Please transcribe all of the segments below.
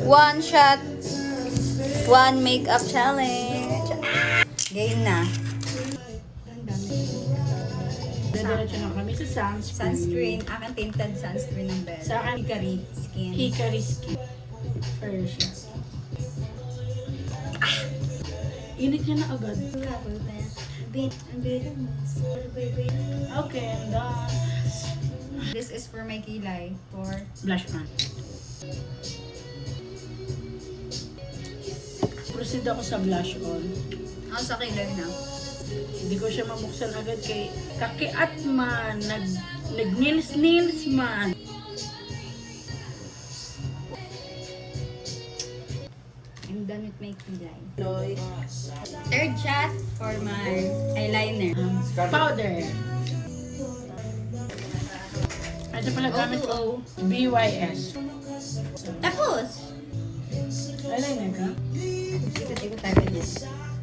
One shot, one makeup challenge. Game na. Diretso na kami sa Sunscreen. Akin tinted sunscreen ng bed. Sa akin, Hickory skin. Hickory skin. First. Init niya na agad. Okay, I'm done. This is for my kilay. For Blush on. Proceed ako sa blush on. ako sa kilay na. Hindi ko siya mabuksan agad kay kakiat man, nag-nails man. I'm done with my kilay. Third shot for my eyeliner. Powder. Ito pala gamit ko, BYS. Tapos! Eyeliner ka? Ikot-ikot tayo din.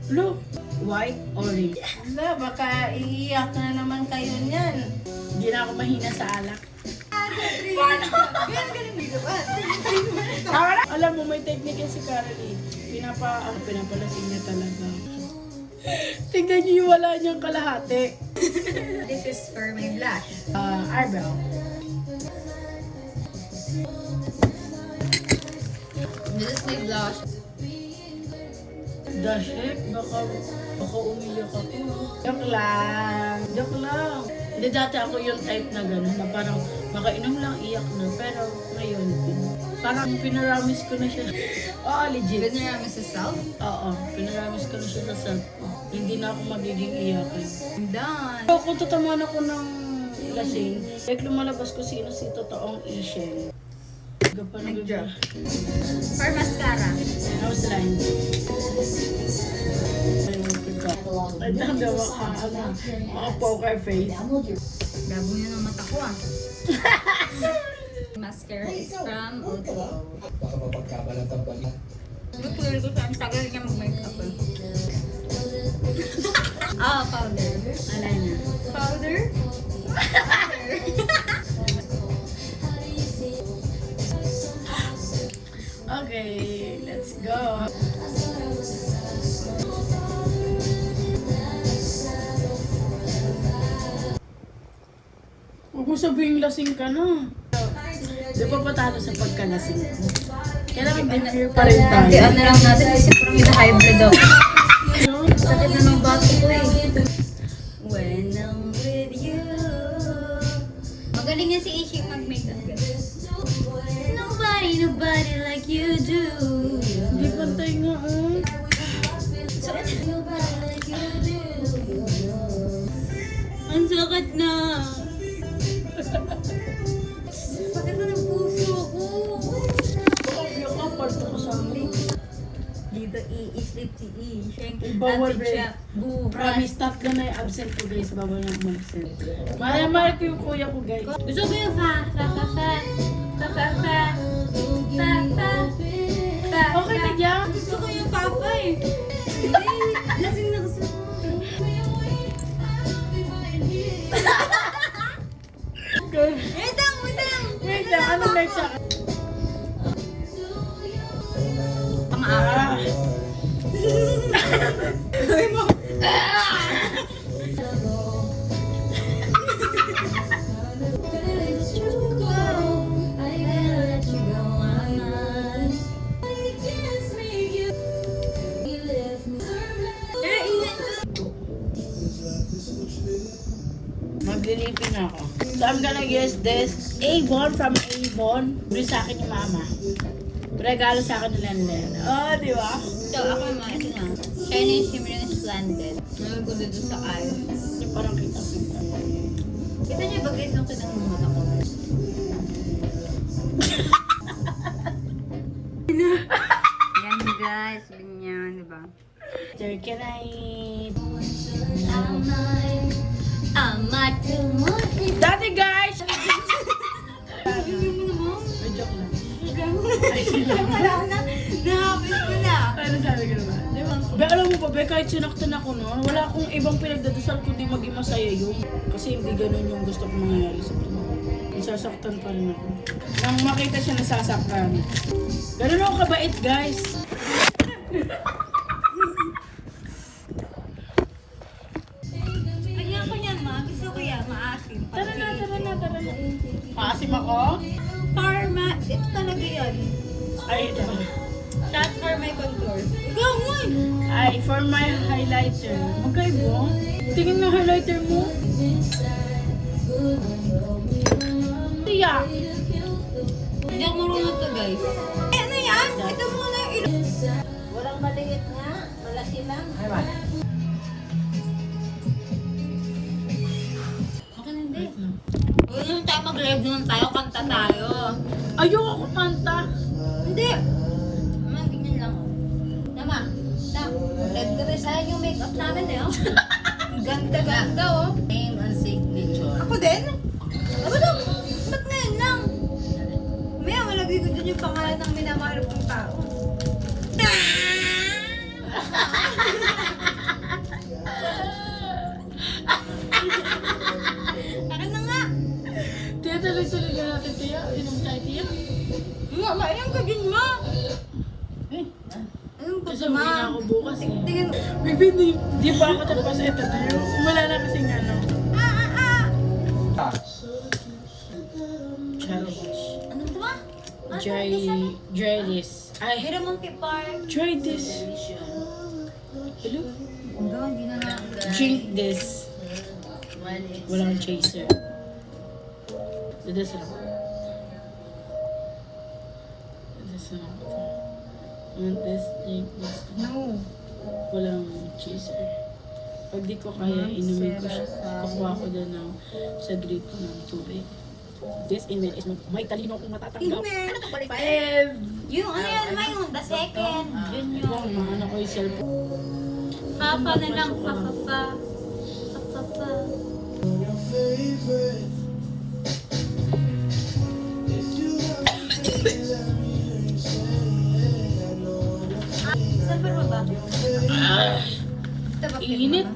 Blue, white, orange. Wala, baka iiyak na naman kayo niyan. Hindi na ako mahina sa alak. Alam mo, may technique yan si Caroline. Pinapalasing niya talaga. Tingnan niyo yung wala niyang kalahati. This is for my blush. Arbel. This is my blush. The heck? Baka umiyak ako. Joke lang. Joke lang. Hindi, dati ako yung type na gano'n na parang makainom lang, iyak na. Pero ngayon, parang pinaramis ko na siya. Oo, legit. Pinarami sa self. Oo, pinaramis ko na siya sa self ko. Hindi na ako magiging iyakan. I'm done. So, kung tatamaan ako ng lasing, like lumalabas ko sino si totoong Asian. Nag-drop. For mascara. Nose line. Ay, nagawa ka, mga poker face. Gabo yun ang mata ko ah. Mascara is from O2O. Clear ko siya. Ang tagal niya mag-makeup eh. Powder. Eyeliner. Powder? Okay, let's go. Huwag mo sabihin lasing ka na. Di ba patalo sa pagkalasing ko? Kailangan din pa rin tayo. Ano lang natin kasi parang high blood ako. Sakit na ng bato ko eh. When I'm with you. Magaling yan si Ishi mag-makeup. Nobody like you do. Hindi pantay nga oh. Sakit. Ang sakit na. Sakit na ng puso ko. Bakit ka parto ko sa amin? Dito i-sleep si Siyempre, Bawal natin ba? siya. Promise, tatlo na yung absent ko guys. Bawal na mag-absent. Mahal ko yung kuya ko guys. Gusto ko yung fa. Okay na dyan. Gusto ko yung papa eh. Hindi, lasing na gusto ko. Wait lang. Wait lang, ano next sa akin? Pang-aaraw. Sabi mo. Maglilipin ako. So I'm gonna use this Avon from Avon. Bili sa akin yung mama. Regalo sa akin ni Lenlen. Oh, di ba? So, ako naman, ito na. Shiny, shimmering, slanted. Nalagay ko dito sa eyes. Yung parang kita-kita. Kita niyo ba guys, nung kitang mga mata ko? Yan guys, ganyan, di ba? Sir, can I... Dati guys! Joke lang. Wala na. Nahapit ko na. Ano sabi ko naman? Di ba? Be, alam mo pa, be, kahit sinaktan ako no, wala akong ibang pinagdadasal kundi maging masaya yun. Kasi hindi ganun yung gusto kong mangyayari sa pinag. Nasasaktan pa rin ako. Nang makita siya nasasaktan. Ganun ako kabait, guys. Kanya ko yan, ma. Gusto ko yan, maasim. Tara na. Maasim ako? Pharma, ito talaga yan. Ay, ito. Shot for my contour. Ikaw mo! Ay, for my highlighter. Magkaibo? Tingin ng highlighter mo. Tiya. Hindi ako marunong to, guys. Eh, ano yan? Ito muna yung Walang maliit nga. Malaki lang. Okay na, hindi. Huwag naman tayo mag-live naman tayo, kanta tayo. Ayoko kumanta. Hindi. Naman, ganyan lang. Tama. Nag-dress yung makeup namin eh, oh. Ganda-ganda, oh. Name and signature. Ako din? Aba daw, ba't ngayon lang? Maya, malagay ko dyan yung pangalan ng minamahal kong tao. Akin na nga. Tiya, tuloy-tuloy na natin, Tiya. Inom tayo, Tiya. Nga, mainang ka din, ma. Eh, Anong ba, kasi uwi na ako bukas eh. Tingin, Baby, di pa ako tapos ito, Tiya. Wala na kasing ano. Challenge. ano to ba? Dry this. Ay, Mira Monkey Park. try this. Hello? Hindi na na. Drink this. Walang chaser. Dadasal ako. Want this, drink this. No. Walang chaser. Pag di ko kaya, inumin ko siya. Kukuha ko din ng sa grip ko ng tubig. This email is may talino akong matatanggap. Email. Ano to qualified? Yung ano yan, may yung the second. Yun yung. Ano ko yung cellphone. Fa na lang. Fa. Saan pa ba? Ah, Tabak init.